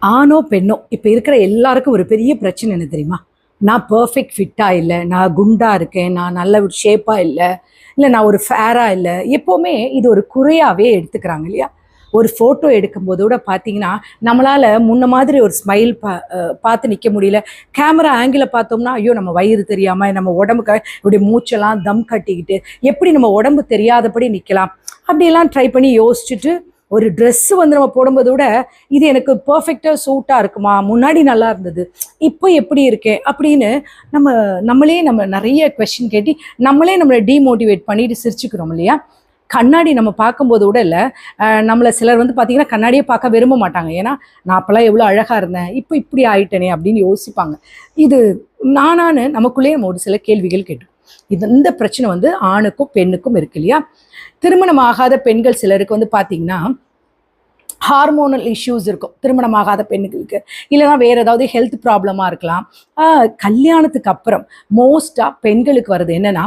ஆணோ பெண்ணோ இப்போ இருக்கிற எல்லாருக்கும் ஒரு பெரிய பிரச்சனை என்ன தெரியுமா? நான் பர்ஃபெக்ட் ஃபிட்டாக இல்லை, நான் குண்டாக இருக்கேன், நான் நல்ல ஒரு ஷேப்பாக இல்லை, இல்லை நான் ஒரு ஃபேராக இல்லை. எப்போவுமே இது ஒரு குறையாகவே எடுத்துக்கிறாங்க இல்லையா? ஒரு ஃபோட்டோ எடுக்கும்போது கூட பார்த்தீங்கன்னா, நம்மளால் முன்ன மாதிரி ஒரு ஸ்மைல் பார்த்து நிற்க முடியல. கேமரா ஆங்கிளை பார்த்தோம்னா, ஐயோ நம்ம வயிறு தெரியாமல், நம்ம உடம்புக்கு இப்படி மூச்செல்லாம் தம் கட்டிக்கிட்டு எப்படி நம்ம உடம்பு தெரியாதபடி நிற்கலாம், அப்படியெல்லாம் ட்ரை பண்ணி யோசிச்சுட்டு ஒரு ட்ரெஸ்ஸு வந்து நம்ம போடும்போது விட இது எனக்கு பர்ஃபெக்டாக சூட்டாக இருக்குமா, முன்னாடி நல்லா இருந்தது, இப்போ எப்படி இருக்கேன் அப்படின்னு நம்மளே நிறைய கொஸ்டின் கேட்டு நம்மளை டீமோட்டிவேட் பண்ணிட்டு சிரிச்சுக்கிறோம் இல்லையா? கண்ணாடி நம்ம பார்க்கும்போது கூட இல்லை, நம்மளை சிலர் வந்து பார்த்திங்கன்னா கண்ணாடியே பார்க்க விரும்ப மாட்டாங்க. ஏன்னா நான் அப்போல்லாம் எவ்வளோ அழகாக இருந்தேன், இப்போ இப்படி ஆயிட்டேனே அப்படின்னு யோசிப்பாங்க. இது நமக்குள்ளேயே நம்ம ஒரு சில கேள்விகள் கேட்டோம். இந்த பிரச்சனை வந்து ஆணுக்கும் பெண்ணுக்கும் இருக்கு இல்லையா? திருமணம் ஆகாத பெண்கள் சிலருக்கு வந்து பார்த்தீங்கன்னா ஹார்மோனல் இஷ்யூஸ் இருக்கும் திருமணமாகாத பெண்களுக்கு, இல்லைனா வேறு ஏதாவது ஹெல்த் ப்ராப்ளமாக இருக்கலாம். கல்யாணத்துக்கு அப்புறம் மோஸ்ட்டாக பெண்களுக்கு வருது என்னென்னா,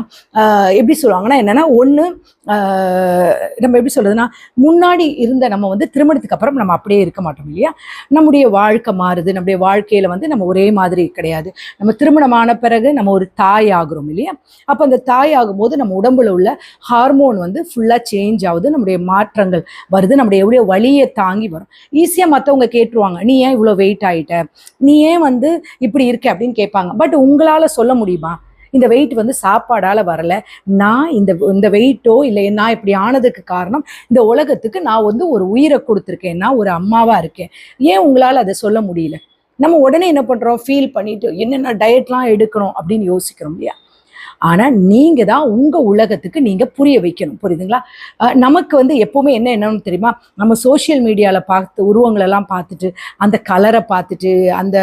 எப்படி சொல்லுவாங்கன்னா என்னென்னா, ஒன்று நம்ம எப்படி சொல்கிறதுனா, முன்னாடி இருந்த நம்ம வந்து திருமணத்துக்கு அப்புறம் நம்ம அப்படியே இருக்க மாட்டோம் இல்லையா? நம்முடைய வாழ்க்கை மாறுது, நம்முடைய வாழ்க்கையில் வந்து நம்ம ஒரே மாதிரி கிடையாது. நம்ம திருமணமான பிறகு நம்ம ஒரு தாய் ஆகுறோம் இல்லையா? அப்போ அந்த தாய் ஆகும்போது நம்ம உடம்புல உள்ள ஹார்மோன் வந்து ஃபுல்லாக சேஞ்ச் ஆகுது, நம்முடைய மாற்றங்கள் வருது, நம்முடைய எவ்வளோ வலியை தாங்கி வரும். ஈஸியாக மற்றவங்க கேட்டுருவாங்க, நீ ஏன் இவ்வளோ வெயிட் ஆகிட்ட, நீ ஏன் வந்து இப்படி இருக்க அப்படின்னு கேட்பாங்க. பட் உங்களால் சொல்ல முடியுமா, இந்த வெயிட் வந்து சாப்பாடால் வரலை, நான் இந்த வெயிட்டோ இல்லை நான் இப்படி ஆனதுக்கு காரணம் இந்த உலகத்துக்கு நான் வந்து ஒரு உயிரை கொடுத்துருக்கேன், நான் ஒரு அம்மாவாக இருக்கேன், ஏன் உங்களால் அதை சொல்ல முடியல? நம்ம உடனே என்ன பண்ணுறோம், ஃபீல் பண்ணிட்டு என்னென்ன டயட்லாம் எடுக்கணும் அப்படின்னு யோசிக்கிறோம் இல்லையா? ஆனால் நீங்கள் தான் உங்கள் உலகத்துக்கு நீங்கள் புரிய வைக்கணும், புரியுதுங்களா? நமக்கு வந்து எப்போவுமே என்னன்னு தெரியுமா, நம்ம சோஷியல் மீடியாவில் பார்த்து உருவங்களெல்லாம் பார்த்துட்டு, அந்த கலரை பார்த்துட்டு, அந்த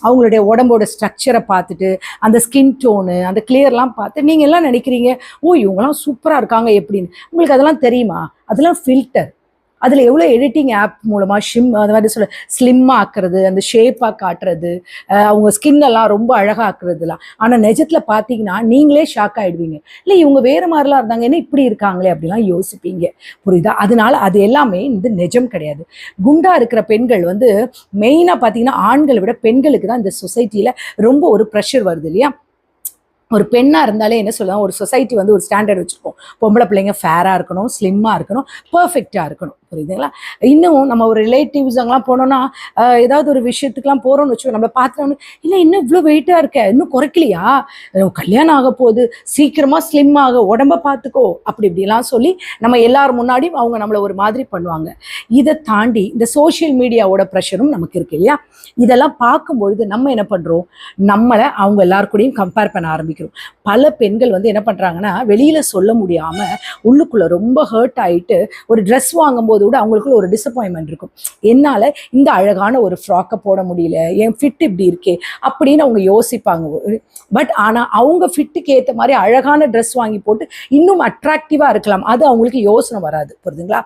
அவங்களுடைய உடம்போட ஸ்ட்ரக்சரை பார்த்துட்டு, அந்த ஸ்கின் டோனு, அந்த கிளியர்லாம் பார்த்து நீங்கள் எல்லாம் நினைக்கிறீங்க, ஓ இவங்கெல்லாம் சூப்பராக இருக்காங்க எப்படின்னு. உங்களுக்கு அதெல்லாம் தெரியுமா? அதெல்லாம் ஃபில்டர். அதில் எவ்வளோ எடிட்டிங் ஆப் மூலமாக அந்த மாதிரி ஸ்லிம்மாக ஆக்குறது, அந்த ஷேப்பாக காட்டுறது, அவங்க ஸ்கின்னெல்லாம் ரொம்ப அழகாக ஆக்குறதுலாம். ஆனால் நிஜத்தில் பார்த்தீங்கன்னா நீங்களே ஷாக் ஆகிடுவீங்க, இல்லை இவங்க வேறு மாதிரிலாம் இருந்தாங்க, என்ன இப்படி இருக்காங்களே அப்படிலாம் யோசிப்பீங்க, புரியுதா? அதனால அது எல்லாமே இந்த நிஜம் கிடையாது. குண்டாக இருக்கிற பெண்கள் வந்து மெயினாக பார்த்தீங்கன்னா ஆண்களை விட பெண்களுக்கு தான் இந்த சொசைட்டியில் ரொம்ப ஒரு ப்ரெஷர் வருது இல்லையா? ஒரு பெண்ணாக இருந்தாலே என்ன சொல்லலாம், ஒரு சொசைட்டி வந்து ஒரு ஸ்டாண்டர்ட் வச்சுருக்கோம், பொம்பளை பிள்ளைங்க ஃபேராக இருக்கணும், ஸ்லிம்மாக இருக்கணும், பர்ஃபெக்டாக இருக்கணும், புரியுதுங்களா? இன்னும் நம்ம ஒரு ரிலேட்டிவ்ஸ் அங்கெல்லாம் போனோம்னா, ஏதாவது ஒரு விஷயத்துக்குலாம் போகிறோம்னு வச்சுக்கோ, நம்ம பார்த்தோம்னு, இல்லை இன்னும் இவ்வளோ வெயிட்டாக இருக்க, இன்னும் குறைக்கலையா, கல்யாணம் ஆக போகுது, சீக்கிரமாக ஸ்லிம் ஆக, உடம்பை பார்த்துக்கோ, அப்படி இப்படிலாம் சொல்லி நம்ம எல்லாரும் முன்னாடியும் அவங்க நம்மளை ஒரு மாதிரி பண்ணுவாங்க. இதை தாண்டி இந்த சோஷியல் மீடியாவோட ப்ரெஷரும் நமக்கு இருக்கு இல்லையா? இதெல்லாம் பார்க்கும்பொழுது நம்ம என்ன பண்ணுறோம், நம்மளை அவங்க எல்லாருக்கூடையும் கம்பேர் பண்ண ஆரம்பிக்கிறோம். பல பெண்கள் வந்து என்ன பண்ணுறாங்கன்னா, வெளியில் சொல்ல முடியாமல் உள்ளுக்குள்ளே ரொம்ப ஹர்ட் ஆகிட்டு ஒரு ட்ரெஸ் வாங்கும்போது கூட அவங்களுக்குள்ள ஒரு டிசப்பாயின்மெண்ட் இருக்கும், என்னால் இந்த அழகான ஒரு ஃப்ராக்கை போட முடியல, என் ஃபிட் இப்படி இருக்கே அப்படின்னு அவங்க யோசிப்பாங்க. பட் ஆனால் அவங்க ஃபிட்டுக்கு ஏற்ற மாதிரி அழகான ட்ரெஸ் வாங்கி போட்டு இன்னும் அட்ராக்டிவாக இருக்கலாம், அது அவங்களுக்கு யோசனை வராது, புரியுதுங்களா?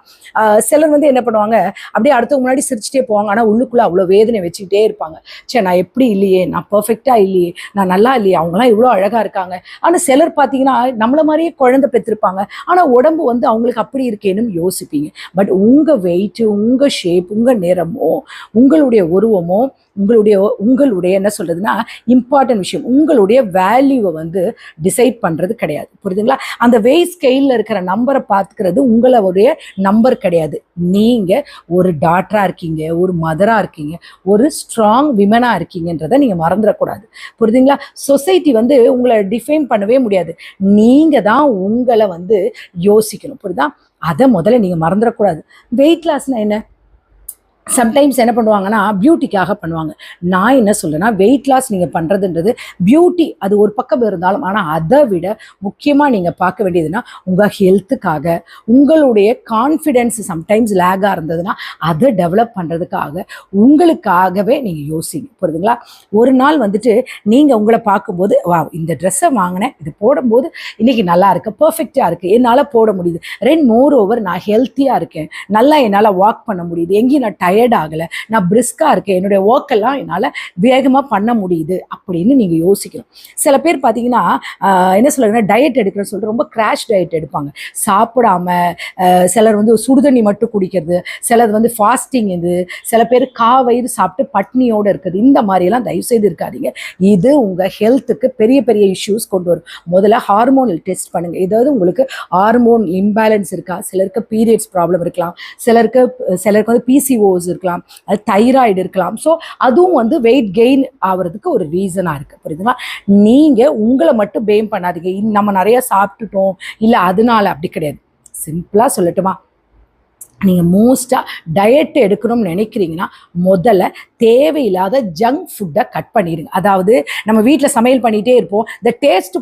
சிலர் வந்து என்ன பண்ணுவாங்க, அப்படியே அடுத்தவங்க முன்னாடி சிரிச்சுட்டே போவாங்க, ஆனால் உள்ளுக்குள்ளே அவ்வளோ வேதனை வச்சுக்கிட்டே இருப்பாங்க. சரி நான் எப்படி இல்லையே, நான் பர்ஃபெக்டாக இல்லையே, நான் நல்லா இல்லையே, அவங்களாம் இவ்வளோ அழகாக இருக்காங்க. ஆனால் சிலர் பார்த்தீங்கன்னா நம்மள மாதிரியே குழந்தை பெற்றிருப்பாங்க, ஆனால் உடம்பு வந்து அவங்களுக்கு அப்படி இருக்கேன்னு யோசிப்பீங்க. பட் உங்கள் வெயிட்டு, உங்கள் ஷேப், உங்கள் நிறமோ, உங்களுடைய உருவமோ, உங்களுடைய என்ன சொல்கிறதுனா இம்பார்ட்டன்ட் விஷயம், உங்களுடைய வேல்யூவை வந்து டிசைட் பண்ணுறது கிடையாது, புரியுதுங்களா? அந்த வெயிட் ஸ்கெயிலில் இருக்கிற நம்பரை பார்த்துக்கிறது உங்களுடைய நம்பர் கிடையாது. நீங்கள் ஒரு டாட்டராக இருக்கீங்க, ஒரு மதராக இருக்கீங்க, ஒரு ஸ்ட்ராங் விமனாக இருக்கீங்கன்றதை நீங்கள் மறந்துடக்கூடாது, புரியுதுங்களா? சொசைட்டி வந்து உங்களை டிஃபைன் பண்ணவே முடியாது, நீங்கள் தான் உங்களை வந்து யோசிக்கணும், புரியுதா? அதை முதல்ல நீங்கள் மறந்துடக்கூடாது. வெயிட் லாஸ்னால் என்ன? சம்டைம்ஸ் என்ன பண்ணுவாங்கன்னா பியூட்டிக்காக பண்ணுவாங்க. நான் என்ன சொல்கிறேன்னா, வெயிட் லாஸ் நீங்கள் பண்ணுறதுன்றது பியூட்டி அது ஒரு பக்கம் இருந்தாலும், ஆனால் அதை விட முக்கியமாக நீங்கள் பார்க்க வேண்டியதுன்னா உங்கள் ஹெல்த்துக்காக, உங்களுடைய கான்ஃபிடென்ஸ் சம்டைம்ஸ் லேக்காக இருந்ததுன்னா அதை டெவலப் பண்ணுறதுக்காக, உங்களுக்காகவே நீங்கள் யோசிங்க, புரியுதுங்களா? ஒரு நாள் வந்துட்டு நீங்கள் உங்களை பார்க்கும்போது, வா இந்த ட்ரெஸ்ஸை வாங்கினேன், இது போடும்போது இன்றைக்கி நல்லா இருக்குது, பர்ஃபெக்டாக இருக்குது, என்னால் போட முடியுது, மோர் ஓவர் நான் ஹெல்த்தியாக இருக்கேன், நல்லா என்னால் வாக் பண்ண முடியுது, எங்கேயும் நான் டயர்ட் ஆகலை, நான் பிரிஸ்காக இருக்கேன், என்னுடைய ஒர்க்கெல்லாம் என்னால் வேகமாக பண்ண முடியுது அப்படின்னு நீங்கள் யோசிக்கணும். சில பேர் பார்த்தீங்கன்னா என்ன சொல்லுங்கன்னா டயட் எடுக்கிறேன்னு சொல்லிட்டு ரொம்ப கிராஷ் டயட் எடுப்பாங்க. சாப்பிடாம சிலர் வந்து சுடுதண்ணி மட்டும் குடிக்கிறது, சிலர் வந்து ஃபாஸ்டிங், இது சில பேர் வயிறு சாப்பிட்டு பட்னியோடு இருக்குது. இந்த மாதிரியெல்லாம் தயவுசெய்து இருக்காதீங்க. இது உங்கள் ஹெல்த்துக்கு பெரிய பெரிய இஷ்யூஸ் கொண்டு வரும். முதல்ல ஹார்மோனல் டெஸ்ட் பண்ணுங்கள். ஏதாவது உங்களுக்கு ஹார்மோன் இம்பேலன்ஸ் இருக்கா? சிலருக்கு பீரியட்ஸ் ப்ராப்ளம் இருக்கலாம், சிலருக்கு வந்து பிசிஓஸ் இருக்கலாம், அது தைராய்டு இருக்கலாம். ஸோ அதுவும் வந்து வெயிட் கெயின் ஆகிறதுக்கு ஒரு ரீசனாக இருக்குது. புரியுதுங்களா? நீங்கள் உங்களை மட்டும் பேம் பண்ணாதீங்க, நம்ம நிறைய சாப்பிட்டுட்டோம் இல்லை அதனால. அப்படி கிடையாது. சிம்பிளாக சொல்லட்டுமா, நீங்கள் மோஸ்ட்டாக டயட் எடுக்கணும்னு நினைக்கிறீங்கன்னா முதல்ல தேவையில்லாத ஜங்க் ஃபுட்டை கட் பண்ணிடுங்க. அதாவது நம்ம வீட்டில் சமையல் பண்ணிகிட்டே இருப்போம், இந்த டேஸ்ட்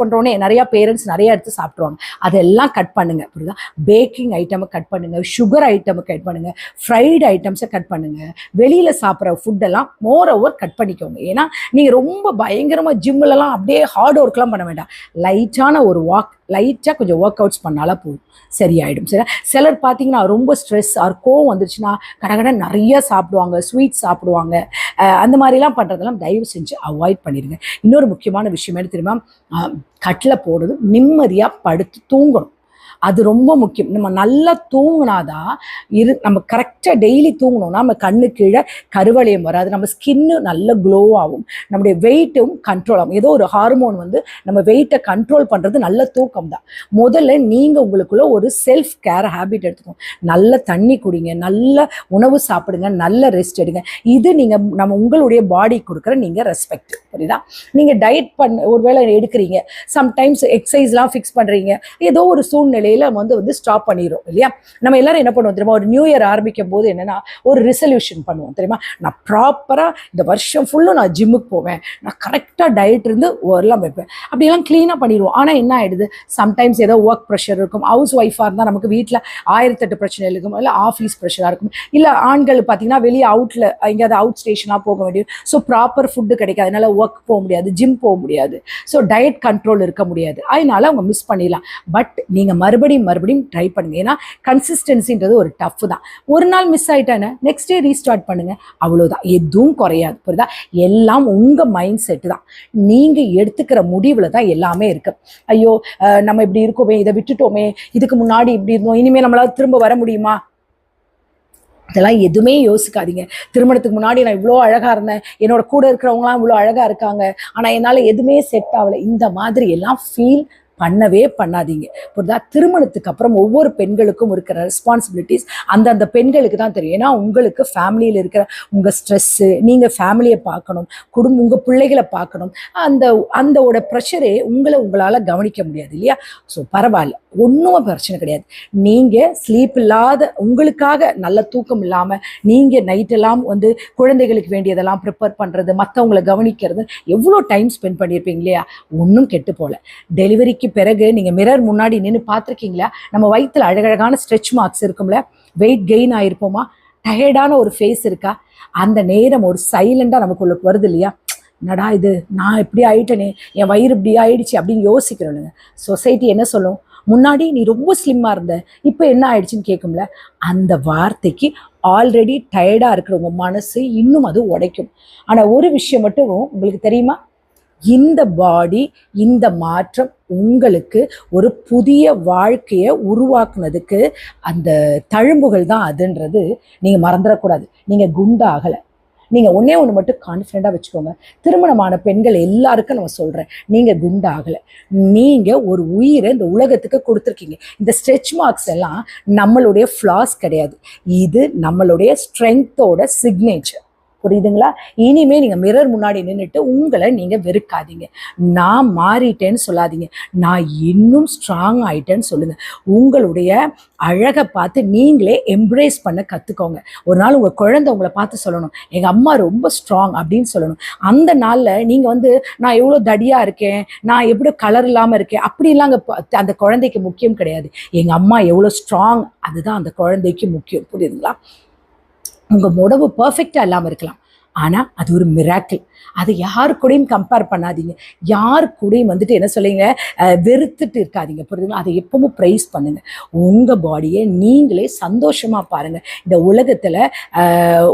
பண்ணுறோன்னே நிறையா பேரண்ட்ஸ் நிறையா எடுத்து சாப்பிட்ருவாங்க. அதெல்லாம் கட் பண்ணுங்கள். புரியுதா? பேக்கிங் ஐட்டமை கட் பண்ணுங்கள், சுகர் ஐட்டமை கட் பண்ணுங்கள், ஃப்ரைடு ஐட்டம்ஸை கட் பண்ணுங்கள், வெளியில் சாப்பிட்ற ஃபுட்டெல்லாம் மோர் ஓவர் கட் பண்ணிக்கோங்க. ஏன்னா நீங்கள் ரொம்ப பயங்கரமாக ஜிம்மிலலாம் அப்படியே ஹார்ட் ஒர்க்லாம் பண்ண வேண்டாம். லைட்டான ஒரு வாக், லைட்டாக கொஞ்சம் ஒர்க் அவுட்ஸ் பண்ணாலும் போதும், சரியாயிடும். சரி, சிலர் பார்த்தீங்கன்னா ரொம்ப ஸ்ட்ரெஸ் ஆர் கோவம் வந்துருச்சுன்னா கடகட நிறைய சாப்பிடுவாங்க, ஸ்வீட்ஸ் சாப்பிடுவாங்க. அந்த மாதிரிலாம் பண்ணுறதெல்லாம் தயவு செஞ்சு அவாய்ட் பண்ணிடுங்க. இன்னொரு முக்கியமான விஷயம் என்ன தெரியுமா, கட்டில் போடுறது நிம்மதியாக படுத்து தூங்கணும். அது ரொம்ப முக்கியம். நம்ம நல்லா தூங்கினாதான் நம்ம கரெக்டாக டெய்லி தூங்கணும்னா நம்ம கண்ணு கீழே கருவளையம் வராது, நம்ம ஸ்கின்னு நல்ல க்ளோ ஆகும், நம்முடைய வெயிட்டும் கண்ட்ரோல் ஆகும். ஏதோ ஒரு ஹார்மோன் வந்து நம்ம வெயிட்டை கண்ட்ரோல் பண்ணுறது நல்ல தூக்கம் தான். முதல்ல நீங்கள் உங்களுக்குள்ள ஒரு செல்ஃப் கேர் ஹேபிட் எடுத்துக்கணும். நல்ல தண்ணி குடிங்க, நல்ல உணவு சாப்பிடுங்க, நல்ல ரெஸ்ட் எடுங்க. இது நம்ம உங்களுடைய பாடி கொடுக்குற நீங்கள் ரெஸ்பெக்ட். புரியுதா? நீங்கள் டயட் ஒரு வேளை எடுக்கிறீங்க, சம்டைம்ஸ் எக்ஸசைஸ்லாம் ஃபிக்ஸ் பண்ணுறீங்க, ஏதோ ஒரு சூழ்நிலை வந்து ஸ்டாப் பண்ணிடும் இல்லையா? நம்ம எல்லாரும் என்ன பண்ணுவோம் தெரியுமா, ஒரு நியூ இயர் ஆரம்பிக்கும் போது என்னன்னா ஒரு ரிசல்யூஷன் பண்ணுவோம் தெரியுமா, நான் ப்ராப்பரா இந்த வருஷம் ஃபுல்லும் நான் ஜிம்முக்கு போவேன், நான் கரெக்டாக டயட் இருந்து எல்லாம் வைப்பேன், அப்படியெல்லாம் கிளீனாக பண்ணிடுவோம். ஆனால் என்ன ஆயிடுது, சம்டைம்ஸ் ஏதோ ஒர்க் ப்ரெஷர் இருக்கும், ஹவுஸ் ஒய்ஃபாக இருந்தால் நமக்கு வீட்டில் 1008 பிரச்சனை இருக்கும், இல்லை ஆஃபீஸ் ப்ரெஷராக இருக்கும், இல்லை ஆண்கள் பார்த்தீங்கன்னா வெளியே அவுட்டில் எங்கேயாவது அவுட் ஸ்டேஷனாக போக வேண்டியது. ஸோ ப்ராப்பர் ஃபுட்டு கிடைக்காது, அதனால ஒர்க் போக முடியாது, ஜிம் போக முடியாது, ஸோ டயட் கண்ட்ரோல் இருக்க முடியாது, அதனால அவங்க மிஸ் பண்ணிடலாம். பட் நீங்கள் மறுபடியும் ட்ரை பண்ணுங்க. ஏன்னா கன்சிஸ்டன்சின்றது ஒரு டஃப் தான். ஒரு நாள் மிஸ் ஆயிட்டானே நெக்ஸ்ட் டே ரீஸ்டார்ட் பண்ணுங்க, அவ்வளோதான், எதுவும் குறையாது. புரியுதா? எல்லாம் உங்க மைண்ட் செட் தான், நீங்க எடுத்துக்கிற முடிவுல தான் எல்லாமே இருக்கு. ஐயோ நம்ம இப்படி இருக்கோமே, இதை விட்டுட்டோமே, இதுக்கு முன்னாடி இப்படி இருந்தோம், இனிமே நம்மளால திரும்ப வர முடியுமா, இதெல்லாம் எதுவுமே யோசிக்காதீங்க. திருமணத்துக்கு முன்னாடி நான் இவ்வளோ அழகாக இருந்தேன், என்னோட கூட இருக்கிறவங்களாம் இவ்வளோ அழகாக இருக்காங்க, ஆனால் என்னால் எதுவுமே செட் ஆகலை, இந்த மாதிரி எல்லாம் ஃபீல் பண்ணவே பண்ணாதீங்க. புரியுதா? திருமணத்துக்கு அப்புறம் ஒவ்வொரு பெண்களுக்கும் இருக்கிற ரெஸ்பான்சிபிலிட்டிஸ் அந்த பெண்களுக்கு தான் தெரியும். ஏன்னா உங்களுக்கு ஃபேமிலியில் இருக்கிற உங்கள் ஸ்ட்ரெஸ்ஸு, நீங்கள் ஃபேமிலியை பார்க்கணும், உங்கள் பிள்ளைகளை பார்க்கணும், அந்தோட ப்ரெஷரே உங்களால் கவனிக்க முடியாது இல்லையா? ஸோ பரவாயில்ல, ஒன்றும் பிரச்சனை கிடையாது. நீங்கள் ஸ்லீப் இல்லாத, உங்களுக்காக நல்ல தூக்கம் இல்லாமல் நீங்கள் நைட்டெல்லாம் வந்து குழந்தைகளுக்கு வேண்டியதெல்லாம் ப்ரிப்பேர் பண்ணுறது, மற்றவங்களை கவனிக்கிறது, எவ்வளோ டைம் ஸ்பெண்ட் பண்ணியிருப்பீங்க இல்லையா? ஒன்றும் கெட்டு போகல. டெலிவரிக்கு பிறகு நீங்க மிரர் முன்னாடி நின்று பார்த்துருக்கீங்களா? நம்ம வயிற்றுல அழகழகான ஸ்ட்ரெச் மார்க்ஸ் இருக்கும்ல, வெயிட் கெயின் ஆயிருப்போமா, டயர்டான ஒரு ஃபேஸ் இருக்கா, அந்த நேரம் ஒரு சைலண்டா நமக்குள்ள வருது இல்லையா, என்னடா இது நான் இப்படி ஆயிட்டனே, என் வயிறு இப்படி ஆயிடுச்சு அப்படின்னு யோசிக்கிறோங்க. சொசைட்டி என்ன சொல்லும், முன்னாடி நீ ரொம்ப ஸ்லிம்மா இருந்த, இப்போ என்ன ஆயிடுச்சுன்னு கேட்கும்ல. அந்த வார்த்தைக்கு ஆல்ரெடி டயர்டா இருக்கிறவங்க மனசு இன்னும் அது உடைக்கும். ஆனா ஒரு விஷயம் மட்டும் உங்களுக்கு தெரியுமா, இந்த பாடி, இந்த மாற்றம் உங்களுக்கு ஒரு புதிய வாழ்க்கையை உருவாக்குனதுக்கு அந்த தழும்புகள் தான் அதுன்றது நீங்க மறந்துடக்கூடாது. நீங்க குண்டாகலை. நீங்க ஒன்னே ஒன்று மட்டும் கான்ஃபிடென்ட்டா வச்சுக்கோங்க, திருமணமான பெண்கள் எல்லாருக்கும் நான் சொல்றேன், நீங்க குண்டாகலை, நீங்க ஒரு உயிரை இந்த உலகத்துக்கு கொடுத்துருக்கீங்க. இந்த ஸ்ட்ரெச் மார்க்ஸ் எல்லாம் நம்மளுடைய ஃப்ளாஸ் கிடையாது, இது நம்மளுடைய ஸ்ட்ரென்த்தோட சிக்னேச்சர். புரியுதுங்களா? இனிமே நீங்க மிரர் முன்னாடி நின்றுட்டு உங்களை நீங்க வெறுக்காதீங்க. நான் மாறிட்டேன்னு சொல்லாதீங்க, நான் இன்னும் ஸ்ட்ராங் ஆயிட்டேன்னு சொல்லுங்க. உங்களுடைய அழகை பார்த்து நீங்களே எம்ப்ரேஸ் பண்ண கற்றுக்கோங்க. ஒரு நாள் உங்கள் குழந்தை உங்களை பார்த்து சொல்லணும், எங்கள் அம்மா ரொம்ப ஸ்ட்ராங் அப்படின்னு சொல்லணும். அந்த நாளில் நீங்கள் வந்து நான் எவ்வளோ தடியாக இருக்கேன், நான் எப்படி கலர் இல்லாமல் இருக்கேன் அப்படிலாம் அந்த குழந்தைக்கு முக்கியம் கிடையாது. எங்கள் அம்மா எவ்வளோ ஸ்ட்ராங், அதுதான் அந்த குழந்தைக்கு முக்கியம். புரியுதுங்களா? உங்கள் உடம்பு பர்ஃபெக்டாக இல்லாமல் இருக்கலாம், ஆனால் அது ஒரு மிராக்கிள். அதை யாரு கூடயும் கம்பேர் பண்ணாதீங்க. யாரு கூடயும் வந்துட்டு என்ன சொல்லுங்க, வெறுத்துட்டு இருக்காதீங்க. புரியுதுங்களா? அதை எப்பவும் ப்ரைஸ் பண்ணுங்க. உங்கள் பாடியை நீங்களே சந்தோஷமாக பாருங்கள். இந்த உலகத்தில்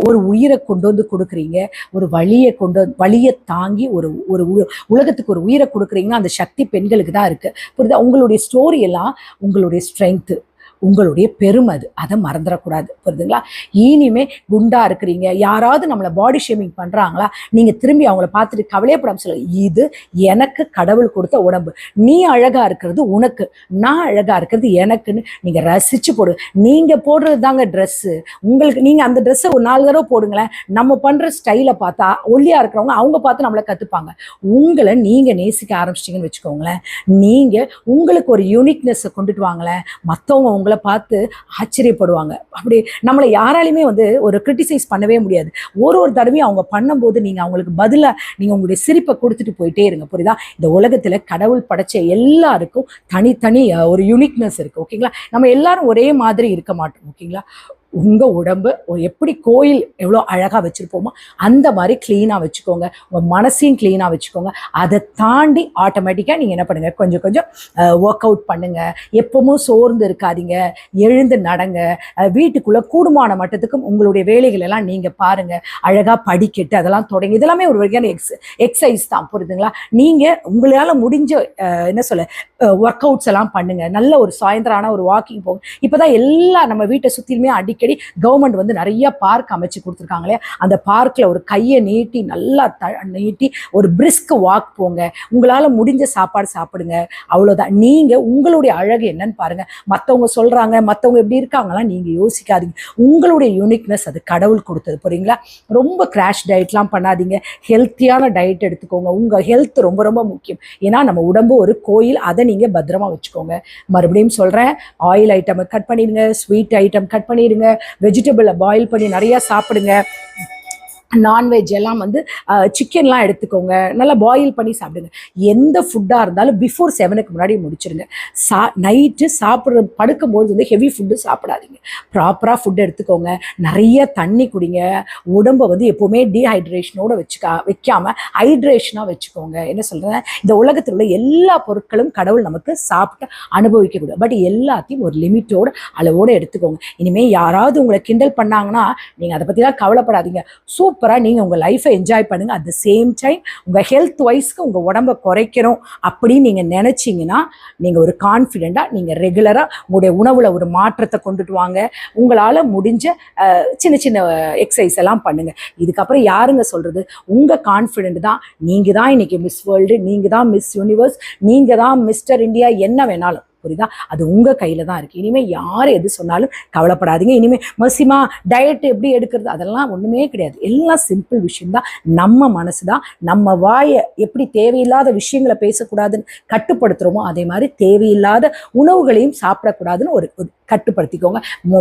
ஒரு உயிரை கொண்டு வந்து கொடுக்குறீங்க, ஒரு வழியை தாங்கி ஒரு ஒரு உலகத்துக்கு ஒரு உயிரை கொடுக்குறீங்கன்னா அந்த சக்தி பெண்களுக்கு தான் இருக்குது. புரியுதா? உங்களுடைய ஸ்டோரி எல்லாம் உங்களுடைய ஸ்ட்ரென்த்து, உங்களுடைய பெருமை. அதை மறந்துடக்கூடாது. புரியுதுங்களா? இனிமே குண்டா இருக்கிறீங்க, யாராவது நம்மளை பாடி ஷேமிங் பண்ணுறாங்களா, நீங்கள் திரும்பி அவங்கள பார்த்துட்டு கவலையப்படாமல் சொல்லுங்கள், இது எனக்கு கடவுள் கொடுத்த உடம்பு, நீ அழகாக இருக்கிறது உனக்கு, நான் அழகாக இருக்கிறது எனக்குன்னு நீங்கள் ரசித்து போடு. நீங்கள் போடுறது தாங்க ட்ரெஸ்ஸு. உங்களுக்கு நீங்கள் அந்த ட்ரெஸ்ஸை ஒரு 4 தடவை போடுங்களேன். நம்ம பண்ணுற ஸ்டைலை பார்த்தா ஒல்லியாக இருக்கிறவங்க அவங்க பார்த்து நம்மளை கற்றுப்பாங்க. உங்களை நீங்கள் நேசிக்க ஆரம்பிச்சிட்டிங்கன்னு வச்சுக்கோங்களேன், நீங்கள் உங்களுக்கு ஒரு யூனிக்னஸை கொண்டுட்டு வாங்களேன், மற்றவங்க உங்களை பார்த்து ஆச்சரியப்படுவாங்க. அப்படி நம்மளை யாராலையுமே ஒரு கிரிட்டிசைஸ் பண்ணவே முடியாது. ஒரு தடவையும் அவங்க பண்ணும்போது நீங்கள் அவங்களுக்கு பதிலாக நீங்கள் உங்களுடைய சிரிப்பை கொடுத்துட்டு போயிட்டே இருங்க. புரியுதா? இந்த உலகத்தில் கடவுள் படைச்ச எல்லாருக்கும் தனித்தனி ஒரு யூனிக்னஸ் இருக்குது. ஓகேங்களா? நம்ம எல்லாரும் ஒரே மாதிரி இருக்க மாட்டோம். ஓகேங்களா? உங்கள் உடம்பு எப்படி கோயில் எவ்வளோ அழகாக வச்சுருப்போமோ அந்த மாதிரி க்ளீனாக வச்சுக்கோங்க. உங்கள் மனசையும் க்ளீனாக வச்சுக்கோங்க. அதை தாண்டி ஆட்டோமேட்டிக்காக நீங்கள் என்ன பண்ணுங்கள், கொஞ்சம் கொஞ்சம் ஒர்க் அவுட் பண்ணுங்கள். எப்பவும் சோர்ந்து இருக்காதீங்க, எழுந்து நடங்க. வீட்டுக்குள்ளே கூடுமான மட்டத்துக்கும் உங்களுடைய வேலைகள் எல்லாம் நீங்கள் பாருங்கள். அழகாக படிக்கட்டு அதெல்லாம் தொடங்கி, இதெல்லாமே ஒரு வகையான எக்ஸசைஸ் தான். புரியுதுங்களா? நீங்கள் உங்களால் முடிஞ்ச என்ன சொல்ல ஒர்க் அவுட்ஸ் எல்லாம் பண்ணுங்கள். நல்ல ஒரு சாயந்தரம் ஒரு வாக்கிங் போங்க. இப்போ தான் எல்லாம் நம்ம வீட்டை சுற்றிலுமே அடிக்கடி கவர்மெண்ட் நிறைய பார்க் அமைச்சு கொடுத்துருக்காங்களே, அந்த பார்க்கில் ஒரு கையை நீட்டி நல்லா நீட்டி ஒரு பிரிஸ்க் வாக் போங்க. உங்களால் முடிஞ்ச சாப்பாடு சாப்பிடுங்க. அவ்வளோதான். நீங்கள் உங்களுடைய அழகு என்னன்னு பாருங்கள். மற்றவங்க சொல்கிறாங்க, மற்றவங்க எப்படி இருக்காங்களாம் நீங்கள் யோசிக்காதீங்க. உங்களுடைய யூனிக்னஸ் அது கடவுள் கொடுத்தது. புரியுங்களா? ரொம்ப கிராஷ் டயட்லாம் பண்ணாதீங்க. ஹெல்த்தியான டயட் எடுத்துக்கோங்க. உங்கள் ஹெல்த் ரொம்ப ரொம்ப முக்கியம். ஏன்னா நம்ம உடம்பு ஒரு கோயில், அதை நீங்கள் பத்திரமா வச்சுக்கோங்க. மறுபடியும் சொல்கிறேன், ஆயில் ஐட்டம் கட் பண்ணிடுங்க, ஸ்வீட் ஐட்டம் கட் பண்ணிடுங்க, வெஜிடபிளை பாயில் பண்ணி நிறையா சாப்பிடுங்க. நான்வெஜ் எல்லாம் சிக்கன்லாம் எடுத்துக்கோங்க, நல்லா பாயில் பண்ணி சாப்பிடுங்க. எந்த ஃபுட்டாக இருந்தாலும் பிஃபோர் 7க்கு முன்னாடி முடிச்சிருங்க. நைட்டு படுக்கும்போது ஹெவி ஃபுட்டு சாப்பிடாதீங்க. ப்ராப்பராக ஃபுட் எடுத்துக்கோங்க. நிறைய தண்ணி குடிங்க. உடம்பை எப்போவுமே டீஹைட்ரேஷனோடு வைக்காமல் ஹைட்ரேஷனாக வச்சுக்கோங்க. என்ன சொல்கிறேன், இந்த உலகத்தில் உள்ள எல்லா பொருட்களும் கடவுள் நமக்கு சாப்பிட்டு அனுபவிக்கக்கூடாது. பட் எல்லாத்தையும் ஒரு லிமிட்டோடு அளவோடு எடுத்துக்கோங்க. இனிமேல் யாராவது உங்களை கிண்டல் பண்ணாங்கன்னா நீங்கள் அதை பற்றிலாம் கவலைப்படாதீங்க. சூப்பராக நீங்கள் உங்கள் லைஃப்பை என்ஜாய் பண்ணுங்கள். அட் த சேம் டைம் உங்கள் ஹெல்த் வைஸ்க்கு உங்கள் உடம்பை குறைக்கணும் அப்படின்னு நீங்கள் நினச்சிங்கன்னா நீங்கள் ஒரு கான்ஃபிடெண்ட்டாக நீங்கள் ரெகுலராக உங்களுடைய உணவில் ஒரு மாற்றத்தை கொண்டுட்டு வாங்க. உங்களால் முடிஞ்ச சின்ன சின்ன எக்ஸசைஸ் எல்லாம் பண்ணுங்கள். இதுக்கப்புறம் யாருங்க சொல்கிறது, உங்கள் கான்ஃபிடென்ட் தான். நீங்கள் தான் இன்றைக்கி மிஸ் வேர்ல்டு, நீங்கள் தான் மிஸ் யூனிவர்ஸ், நீங்கள் தான் மிஸ்டர் இந்தியா, என்ன வேணாலும். புரியுதா? அது உங்கள் கையில் தான் இருக்குது. இனிமேல் யார் எது சொன்னாலும் கவலைப்படாதீங்க. இனிமேல் மசிமா டயட் எப்படி எடுக்கிறது, அதெல்லாம் ஒன்றுமே கிடையாது. எல்லாம் சிம்பிள் விஷயம்தான். நம்ம மனசு தான் நம்ம வாயை எப்படி தேவையில்லாத விஷயங்களை பேசக்கூடாதுன்னு கட்டுப்படுத்துகிறோமோ அதே மாதிரி தேவையில்லாத உணவுகளையும் சாப்பிடக்கூடாதுன்னு ஒரு கட்டுப்படுத்திக்கோங்க.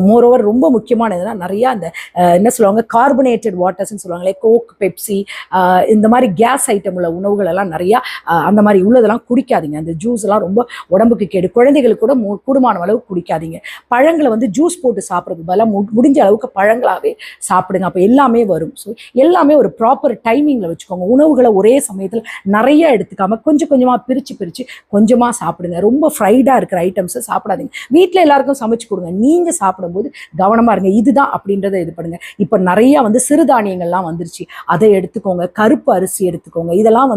மோரோவர் ரொம்ப முக்கியமானதுன்னா நிறையா அந்த என்ன சொல்லுவாங்க, கார்பனேட்டட் வாட்டர்ஸ்ன்னு சொல்லுவாங்களே, கோக், பெப்சி, இந்த மாதிரி கேஸ் ஐட்டம் உள்ள உணவுகள் எல்லாம் நிறையா அந்த மாதிரி உள்ளதெல்லாம் குடிக்காதீங்க. அந்த ஜூஸ் எல்லாம் ரொம்ப உடம்புக்கு கேடு. குழந்தைகளுக்கு கூட கூடுமான அளவுக்கு குடிக்காதீங்க. பழங்களை ஜூஸ் போட்டு சாப்பிட்றது பதிலாக முடிஞ்ச அளவுக்கு பழங்களாகவே சாப்பிடுங்க. அப்போ எல்லாமே வரும். ஸோ எல்லாமே ஒரு ப்ராப்பர் டைமிங்கில் வச்சுக்கோங்க. உணவுகளை ஒரே சமயத்தில் நிறைய எடுத்துக்காமல் கொஞ்சம் கொஞ்சமாக பிரித்து கொஞ்சமாக சாப்பிடுங்க. ரொம்ப ஃப்ரைடாக இருக்கிற ஐட்டம்ஸை சாப்பிடாதீங்க. வீட்டில் எல்லாருக்கும் சமைச்சு கொடுங்க. நீங்க சாப்பிடும்போது கவனமா இருங்க. இதுதான் அப்படின்றத இது பண்ணுங்க. இப்ப நிறைய சிறுதானியங்கள்லாம் வந்துருச்சு, அதை எடுத்துக்கோங்க. கருப்பு அரிசி எடுத்துக்கோங்க. இதெல்லாம்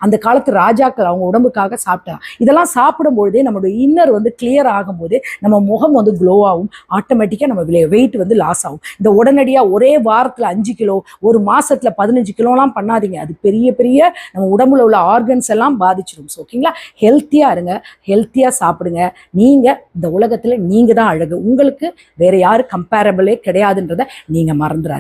அந்த காலத்து ராஜாக்கள் அவங்க உடம்புக்காக சாப்பிட்டாங்க. இதெல்லாம் சாப்பிடும்போதே நம்மளுடைய இன்னர் கிளியர் ஆகும்போது நம்ம முகம் க்ளோ ஆகும். ஆட்டோமேட்டிக்கா நம்ம வெயிட் லாஸ் ஆகும். இந்த உடனடியா ஒரே வாரத்துல 5 கிலோ, ஒரு மாசத்துல 15 கிலோலாம் பண்ணாதீங்க. அது பெரிய பெரிய நம்ம உடம்புல உள்ள ஆர்கன்ஸ் எல்லாம் பாதிச்சிடும். ஓகேங்களா? ஹெல்த்தியா இருங்க, ஹெல்த்தியா சாப்பிடுங்க. நீங்க இந்த உலகத்துல நீங்க தான் அழகு. உங்களுக்கு வேற யாரு கம்பேரபிளே கிடையாதுன்றதை நீங்க மறந்துடாதீங்க.